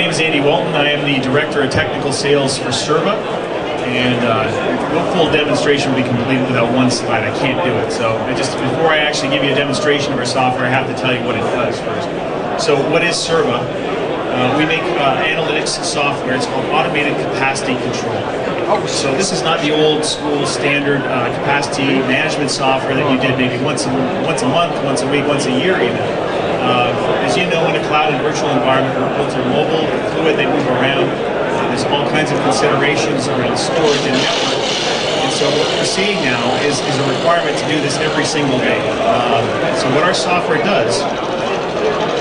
name is Andy Walton. I am the Director of Technical Sales for Cirba, and no full demonstration will be completed without one slide. I can't do it. So before I actually give you a demonstration of our software, I have to tell you what it does first. So what is Cirba? We make analytics software. It's called Automated Capacity Control. So this is not the old school standard capacity management software that you did maybe once a month, once a week, once a year even. As you know, in a cloud and virtual environment, workloads are mobile, fluid, they move around. There's all kinds of considerations around storage and network. And so what we're seeing now is a requirement to do this every single day. So what our software does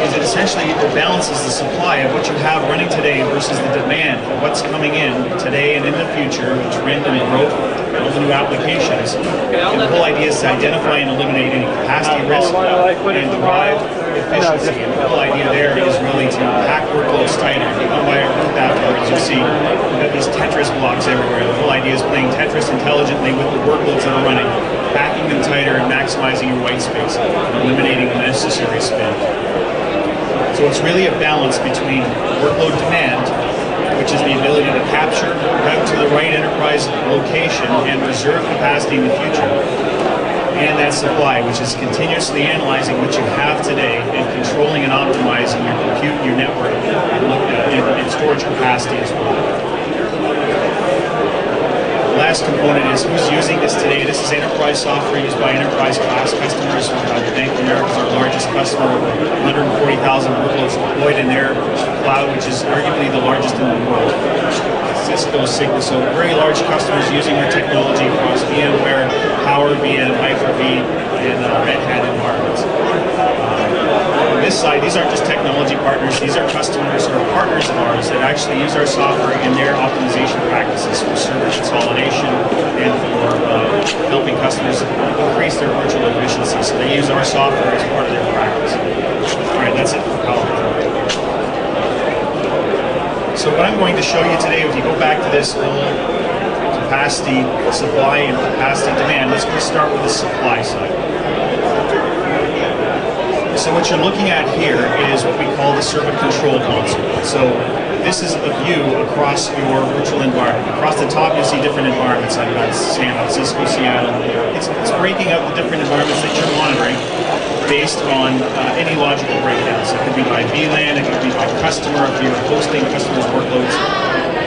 is it essentially balances the supply of what you have running today versus the demand of what's coming in today and in the future, which random growth, all the new applications. And the whole idea is to identify and eliminate any capacity risk and drive efficiency. And the whole idea there is really to pack workloads tighter. If you come by our booth afterwards, you'll see we've got these Tetris blocks everywhere. The whole idea is playing Tetris intelligently with the workloads that are running, packing them tighter and maximizing your white space, and eliminating unnecessary spend. So it's really a balance between workload demand, which is the ability to capture, route to the right enterprise location, and reserve capacity in the future, and that supply, which is continuously analyzing what you have today and controlling and optimizing your compute, your network, and storage capacity as well. The last component is who's using this today. This is enterprise software used by enterprise class customers. Bank of America is our largest customer, with 140,000 workloads deployed in their cloud, which is arguably the largest in the world. Cisco, Cirba, so very large customers using our technology across VMware, Power VM, Hyper-V, and Red Hat environments. On this side, these aren't just technology partners, these are customers or partners of ours that actually use our software in their optimization practices for server consolidation and for helping customers increase their virtual efficiency. So they use our software as part of their practice. All right, that's it for PowerPoint. So what I'm going to show you today, if you go back to this little capacity supply and capacity demand, let's just start with the supply side. So what you're looking at here is what we call the Cirba control console. So this is a view across your virtual environment. Across the top you'll see different environments. I've got San Francisco, Seattle. It's breaking out the different environments that you're monitoring based on any logical breakdowns. It could be by VLAN, it could be by customer, if you're hosting customers' workloads.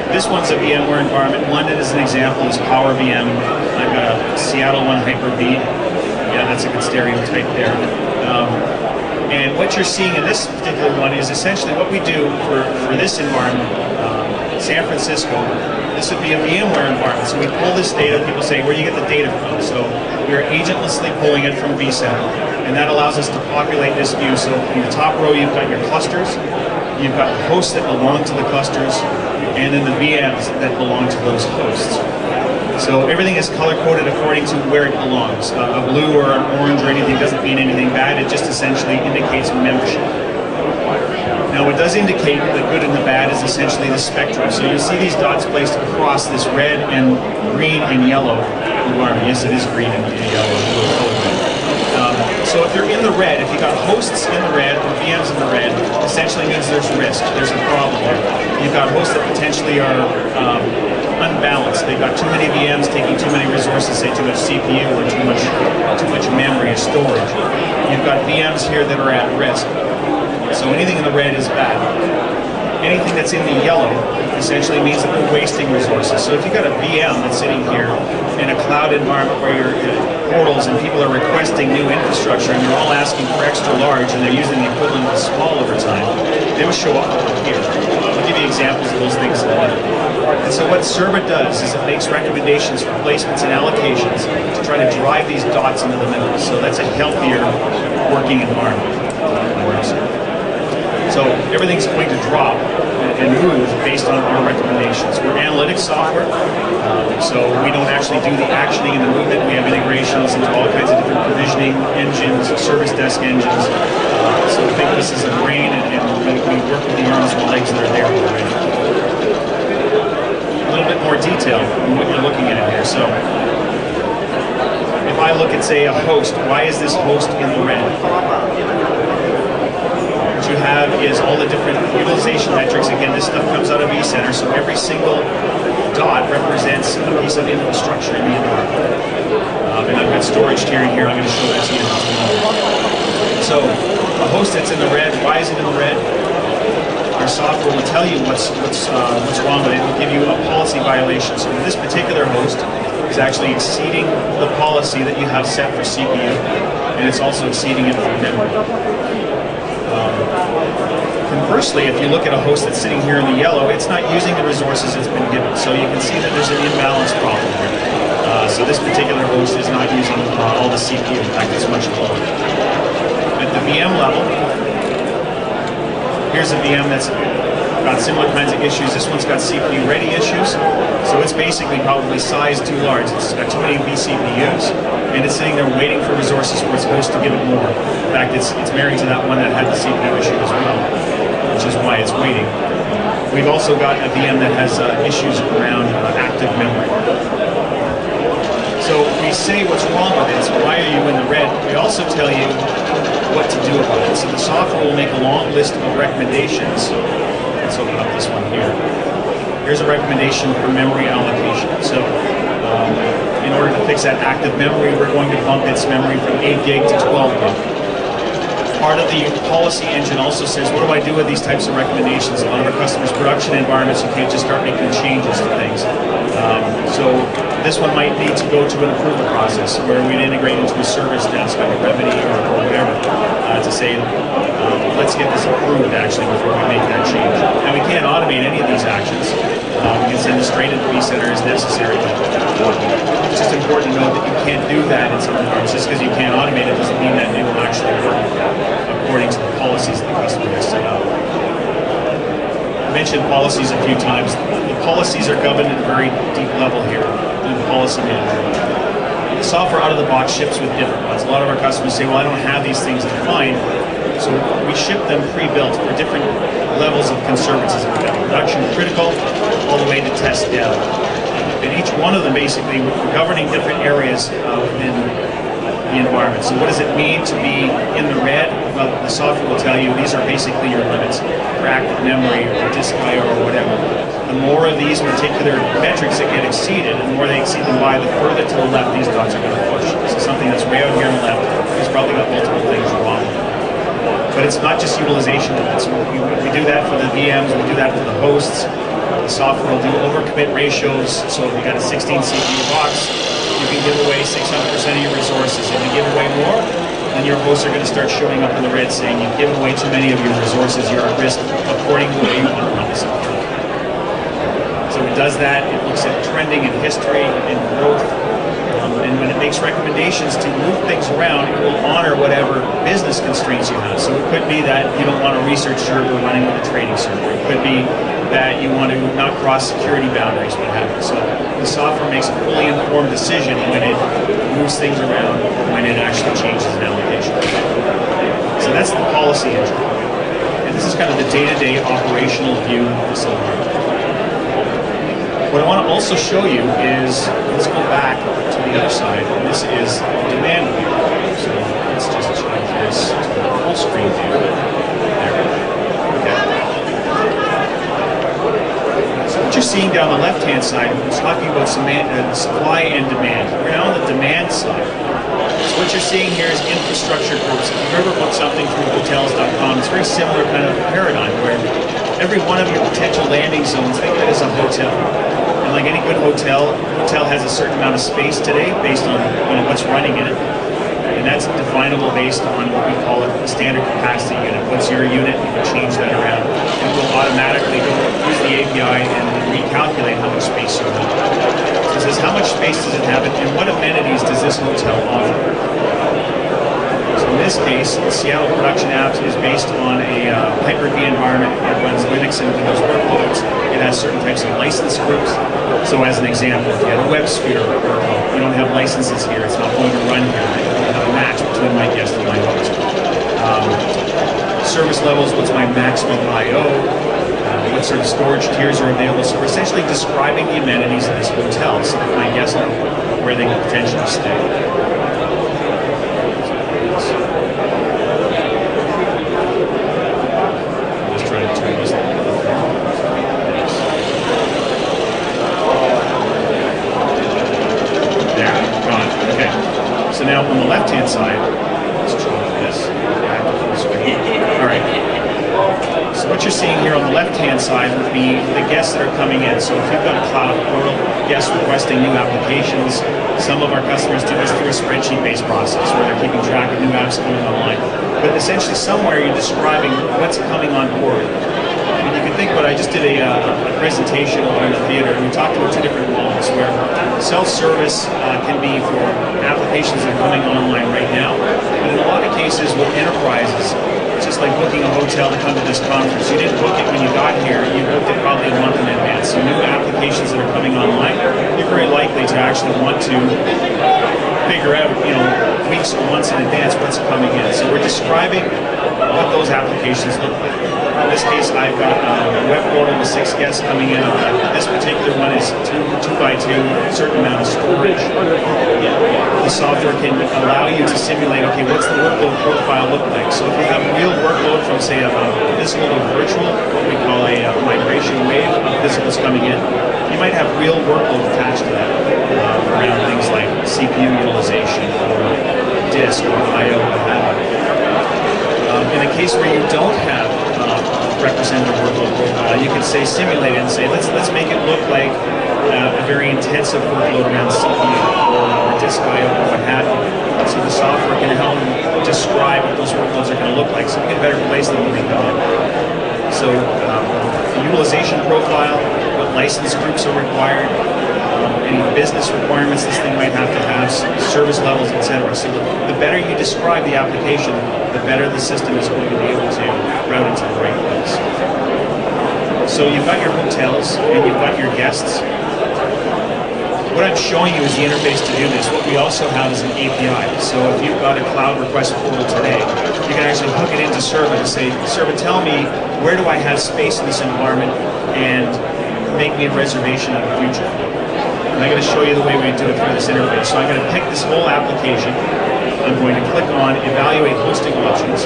This one's a VMware environment. London, as an example, is Power VM. I've got a Seattle one, Hyper-V. Yeah, that's a good stereotype there. And what you're seeing in this particular one is essentially what we do for this environment. San Francisco, this would be a VMware environment. So we pull this data, people say, where do you get the data from? So we are agentlessly pulling it from vCenter, and that allows us to populate this view. So in the top row, you've got your clusters, you've got the hosts that belong to the clusters, and then the VMs that belong to those hosts. So everything is color-coded according to where it belongs. A blue or an orange or anything doesn't mean anything bad, it just essentially indicates membership. Now what does indicate the good and the bad is essentially the spectrum. So you see these dots placed across this red and green and yellow environment. Yes, it is green and yellow. So if you're in the red, if you've got hosts in the red or VMs in the red, essentially means there's risk, there's a problem here. You've got hosts that potentially are unbalanced. They've got too many VMs taking too many resources, say too much CPU or too much memory or storage. You've got VMs here that are at risk. So anything in the red is bad. Anything that's in the yellow essentially means that we're wasting resources. So if you've got a VM that's sitting here in a cloud environment where you're portals and people are requesting new infrastructure and they're all asking for extra large and they're using the equivalent of small over time, they will show up here. I'll give you examples of those things in a minute. And so what Cirba does is it makes recommendations for placements and allocations to try to drive these dots into the middle. So that's a healthier working environment. So everything's going to drop and move based on our recommendations. We're analytics software, so we don't actually do the actioning and the movement. We have integrations into all kinds of different provisioning engines, service desk engines. So think of this as a brain, and we work with the arms and legs that are there already. A little bit more detail on what you're looking at here. So if I look at, say, a host, why is this host in the red? What you have is all the different utilization metrics. Again, this stuff comes out of vCenter, so every single dot represents a piece of infrastructure in the environment. And I've got storage tiering here. I'm going to show that to you in just a moment. So a host that's in the red, why is it in the red? Our software will tell you what's wrong with it. It will give you a policy violation. So this particular host is actually exceeding the policy that you have set for CPU, and it's also exceeding it for memory. Conversely, if you look at a host that's sitting here in the yellow, it's not using the resources it's been given. So you can see that there's an imbalance problem here. So this particular host is not using all the CPU. In fact, it's much lower. At the VM level, here's a VM that's got similar kinds of issues. This one's got CPU ready issues. So it's basically probably sized too large. It's got too many vCPUs, and it's sitting there waiting for resources for its host to give it more. In fact, it's married to that one that had the CPU issue as well, which is why it's waiting. We've also got a VM that has issues around active memory. So we say what's wrong with it. So why are you in the red? We also tell you what to do about it. So the software will make a long list of recommendations. Let's open up this one here. Here's a recommendation for memory allocation. So in order to fix that active memory, we're going to bump its memory from 8 gig to 12 gig. Part of the policy engine also says, what do I do with these types of recommendations? A lot of our customers' production environments, you can't just start making changes to things. So this one might need to go to an approval process where we'd integrate into a service desk like a Remedy or whatever to say, let's get this approved actually before we make that change. And we can't automate any of these actions. We can send it straight into vCenter as necessary. It's just important to know that you can't do that in some environments. Just because you can't automate it doesn't mean that it will actually work according to the policies that the customer has set up. I mentioned policies a few times. The policies are governed at a very deep level here in the policy manager. The software out of the box ships with different ones. A lot of our customers say, well, I don't have these things defined. So we ship them pre-built for different levels of conservatism. We've got production critical all the way to test down. And each one of them basically, we're governing different areas within the environment. So what does it mean to be in the red? Well, the software will tell you these are basically your limits for active memory or disk I/O or whatever. The more of these particular metrics that get exceeded, and the more they exceed them by, the further to the left these dots are going to push. So something that's way out here on the left has probably got multiple things wrong. But it's not just utilization limits. We do that for the VMs, we do that for the hosts. The software will do overcommit ratios. So if you got a 16 CPU box, you can give away 600% of your resources. If you give away more, then your hosts are going to start showing up in the red saying you've given away too many of your resources, you're at risk according to the way you want to run the software. So it does that, it looks at trending and history and growth. And when it makes recommendations to move things around, it will honor whatever business constraints you have. So it could be that you don't want a research server running with a trading server. It could be that you want to not cross security boundaries, what have you. So the software makes a fully informed decision when it moves things around, when it actually changes an allocation. So that's the policy engine. And this is kind of the day-to-day operational view of the software. What I want to also show you is, let's go back to the other side, and this is the demand view. So let's just change this to the full screen view. There we go. Okay. So what you're seeing down the left-hand side, we're talking about supply and demand. We're now on the demand side. So what you're seeing here is infrastructure groups. If you've ever booked something through hotels.com, it's a very similar kind of paradigm where every one of your potential landing zones, think of it as a hotel. And like any good hotel has a certain amount of space today based on what's running in it. And that's definable based on what we call a standard capacity unit. What's your unit? You can change that around. And it will automatically go use the API and recalculate how much space you have. So it says how much space does it have and what amenities does this hotel offer? So in this case, the Seattle Production Apps is based on a Hyper-V environment. It runs Linux and Windows workloads. It has certain types of license groups. So as an example, if you had a WebSphere workload, you don't have licenses here, it's not going to run here. You have a match between my guest and my host. Service levels, what's my maximum I/O? What sort of storage tiers are available? So we're essentially describing the amenities of this hotel so that my guests know where they can potentially stay. Just trying to turn this left-hand side, let's change this back to full screen. All right. So what you're seeing here on the left-hand side would be the guests that are coming in. So if you've got a cloud portal, guests requesting new applications, some of our customers do this through a spreadsheet-based process where they're keeping track of new apps coming online. But essentially somewhere you're describing what's coming on board. And you can think about it, I just did a presentation over in the theater, and we talked about two different models where self-service can be for applications that are coming online right now. But in a lot of cases with enterprises, it's just like booking a hotel to come to this conference. You didn't book it when you got here, you booked it probably a month in advance. So new applications that are coming online, you're very likely to actually want to figure out, weeks or months in advance what's coming in. So we're describing what those applications look like. In this case, I've got a web portal with 6 guests coming in. This particular one is 2 by 2, a certain amount of storage. The software can allow you to simulate, okay, what's the workload profile look like? So if you have real workload from, say, a physical to virtual, what we call a migration wave of physicals coming in, you might have real workload attached to that around things like CPU utilization or disk or I/O, what have you. In a case where you don't have representative workload profile, you can say simulate it and say let's make it look like a very intensive workload around CPU or disk I/O or what have you. So the software can help describe what those workloads are going to look like, so we can better place them when they come in. So the utilization profile, what license groups are required, any business requirements this thing might have to have, service levels, etc. So the better you describe the application, the better the system is going to be able to route it to the right place. So you've got your hotels and you've got your guests. What I'm showing you is the interface to do this. What we also have is an API. So if you've got a cloud request portal today, you can actually hook it into Cirba to say, Cirba, tell me where do I have space in this environment and make me a reservation in the future. And I'm going to show you the way we do it through this interface. So I'm going to pick this whole application. I'm going to click on Evaluate Hosting Options.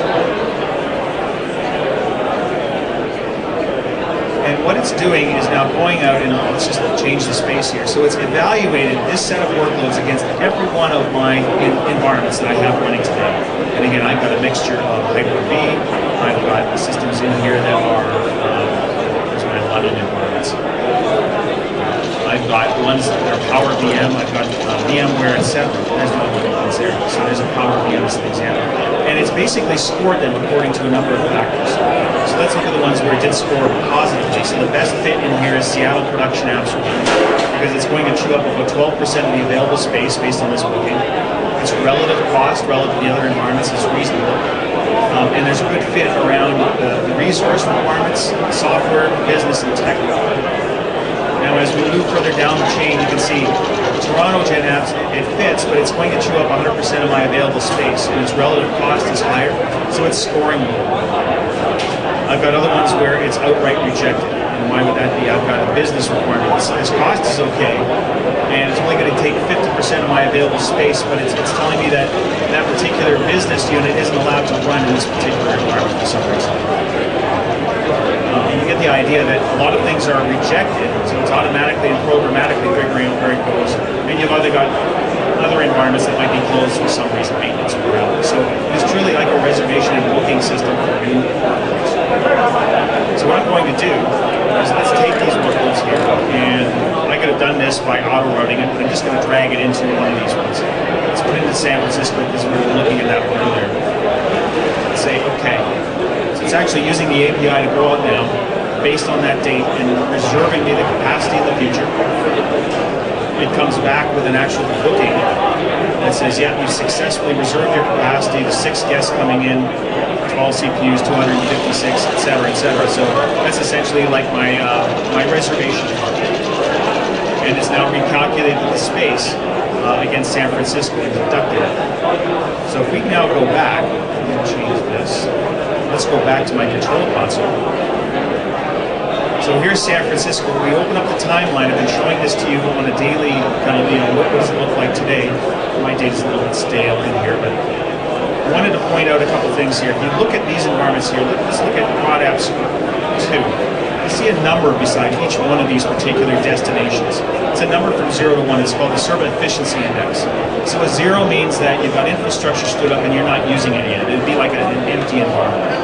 And what it's doing is now going out and let's just change the space here. So it's evaluated this set of workloads against every one of my environments that I have running today. And again, I've got a mixture of Hyper-V. I've got systems in here that are, there's my London environments. I've got ones that are Power VM. I've got VMware, etc. There's no other ones there. So there's a Power VM as an example. And it's basically scored them according to a number of factors. So let's look at the ones where it did score positively. So the best fit in here is Seattle Production Apps because it's going to chew up about 12% of the available space based on this booking. Its relative cost relative to the other environments is reasonable. And there's a good fit around the resource requirements, software, business, and tech. Now, as we move further down the chain, you can see Toronto Gen Apps, it fits, but it's going to chew up 100% of my available space, and its relative cost is higher, so it's scoring low. I've got other ones where it's outright rejected. And why would that be? I've got a business requirement. Its cost is okay, and it's only going to take 50% of my available space, but it's telling me that that particular business unit isn't allowed to run in this particular environment for some reason. You get the idea that a lot of things are rejected, so it's automatically and programmatically figuring out where it goes. And you've either got other environments that might be closed for some reason, maintenance or whatever. So it's truly like a reservation and booking system for new workloads. So what I'm going to do is let's take these workloads here, and I could have done this by auto-routing it, but I'm just going to drag it into one of these ones. Let's put it into San Francisco because we were looking at that one earlier. Let's say, okay. So it's actually using the API to go out now, based on that date, and reserving me the capacity in the future. It comes back with an actual booking that says, yeah, you successfully reserved your capacity, the 6 guests coming in, 12 CPUs, 256, etc., etc. So that's essentially like my my reservation. And it's now recalculated the space against San Francisco and deducted it. So if we now go back, and change this, let's go back to my control console. So here's San Francisco. We open up the timeline. I've been showing this to you on a daily kind of, what does it look like today? My data's a little bit stale in here, but I wanted to point out a couple things here. If you look at these environments here, let's look at Prod Apps 2. you see a number beside each one of these particular destinations. It's a number from 0 to 1. It's called the Cirba Efficiency Index. So a 0 means that you've got infrastructure stood up and you're not using it yet. It would be like an empty environment.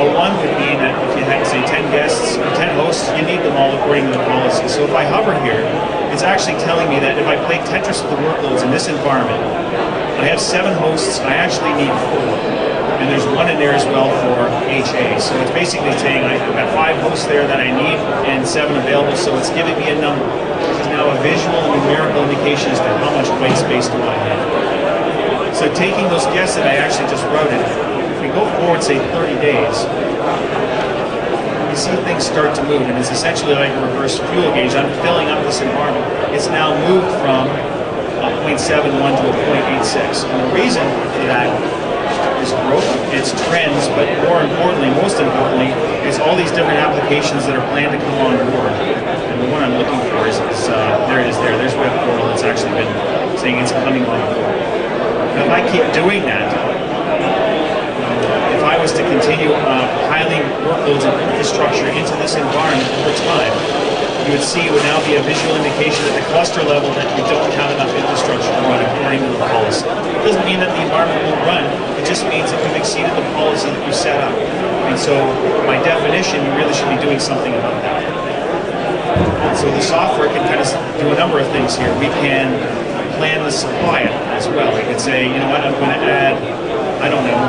A 1 would mean that if you had, say, 10 guests or 10 hosts, you need them all according to the policy. So if I hover here, it's actually telling me that if I play Tetris with the workloads in this environment, I have 7 hosts, I actually need 4. And there's 1 in there as well for HA. So it's basically saying I've got 5 hosts there that I need and 7 available, so it's giving me a number. This is now a visual and numerical indication as to how much white space do I have. So taking those guests that I actually just routed, if we go forward, say 30 days, you see things start to move, and it's essentially like a reverse fuel gauge. I'm filling up this environment. It's now moved from a 0.71 to a 0.86. And the reason for that is growth, it's trends, but more importantly, most importantly, it's all these different applications that are planned to come on board. And the one I'm looking for is there it is there. There's Web Portal. It's actually been saying it's coming on board. Now, if I keep doing that, if I was to continue piling workloads and infrastructure into this environment over time, you would see it would now be a visual indication at the cluster level that you don't have enough infrastructure to run according to the policy. It doesn't mean that the environment won't run, it just means that you've exceeded the policy that you set up. And so, by definition, you really should be doing something about that. And so the software can kind of do a number of things here. We can plan the supply as well. We could say, you know what, I'm going to add, I don't know,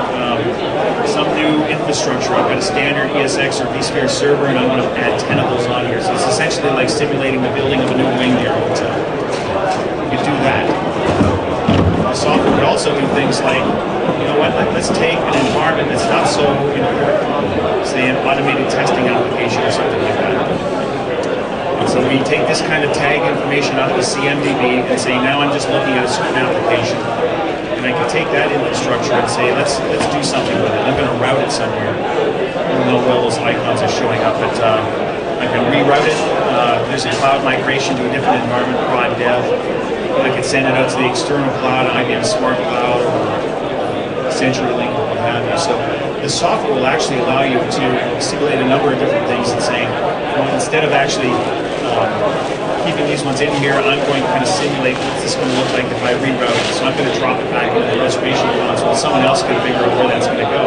some new infrastructure. I've got a standard ESX or vSphere server, and I want to add 10 of those on here. So it's essentially like simulating the building of a new wing here. You could do that. The software could also do things like, you know what, let's take an environment that's not so important, say an automated testing application or something like that. And so we take this kind of tag information out of the CMDB and say, now I'm just looking at a certain application. And I can take that infrastructure and say, let's do something with it. I'm going to route it somewhere. I don't know where those icons are showing up, but I can reroute it. There's a cloud migration to a different environment, prod dev. I can send it out to the external cloud, IBM Smart Cloud, or CenturyLink, or what have you. So the software will actually allow you to simulate a number of different things and saying, instead of actually keeping these ones in here, I'm going to kind of simulate what's this going to look like if I reroute it. So I'm going to drop it back into the reservation console. Someone else can figure out where that's going to go.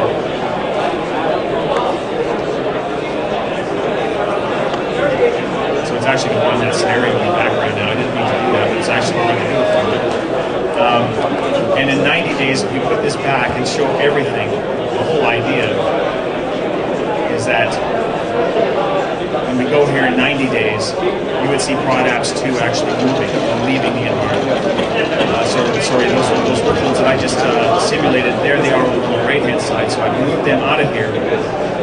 So it's actually going to run that scenario in the background now. I didn't mean to do that, but it's actually going to do it for me. And in 90 days, if we put this back and show everything, the whole idea is that when we go here in 90 days, you would see Prod Apps 2 actually moving and leaving the environment. Sorry, those workloads that I just simulated, there they are on the right-hand side, so I've moved them out of here,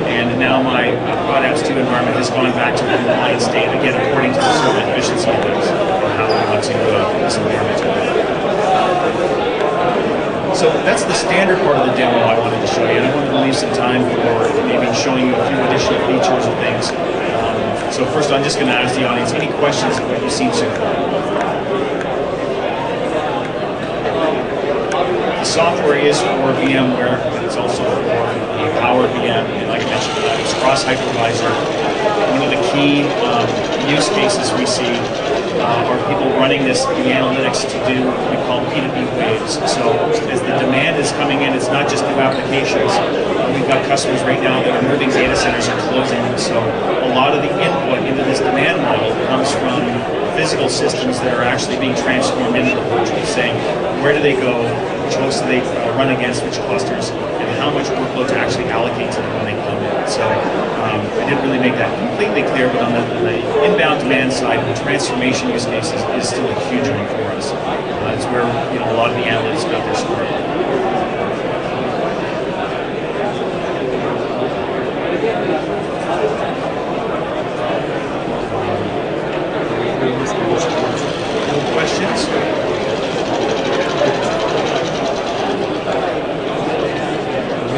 and now my Prod Apps 2 environment has gone back to a compliant state, again, according to the Cirba Efficiency Index, or how we want to this environment to work. So that's the standard part of the demo I wanted to show you, and I wanted to leave some time for maybe showing you a few additional features and things. So first, I'm just going to ask the audience, any questions of what you've seen so far? The software is for VMware, but it's also for Power VM, and like I mentioned, it's cross-hypervisor. One of the key use cases we see are people running the analytics to do what we call P2P waves. So as the demand is coming in, it's not just new applications. We've got customers right now that are moving data centers or closing them. So a lot of the input into this demand model comes from physical systems that are actually being transformed into the virtual, saying where do they go, which hosts do they run against, which clusters, and how much workload to actually allocate to them when they come in. So I didn't really make that completely clear, but on the inbound demand side, the transformation use case is still a huge one for us. It's where a lot of the analytics got their start. Any questions?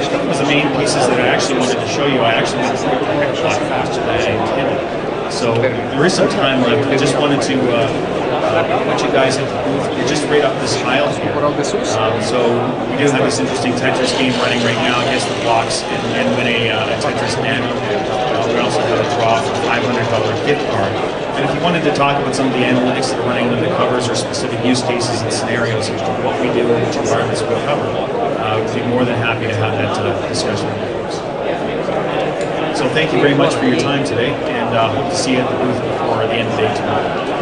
That was the main pieces that I actually wanted to show you. I actually went through it a lot faster than I intended. So there is some time left. I just wanted to want you guys into the booth. You're just right up this aisle here. So we do have this interesting Tetris game running right now against the blocks and win a Tetris Nano. We also have a draw for $500 gift card. And if you wanted to talk about some of the analytics that are running under the covers or specific use cases and scenarios as to what we do and which environments we'll cover, we'd be more than happy to have that discussion with you folks. So thank you very much for your time today, and hope to see you at the booth before the end of the day tomorrow.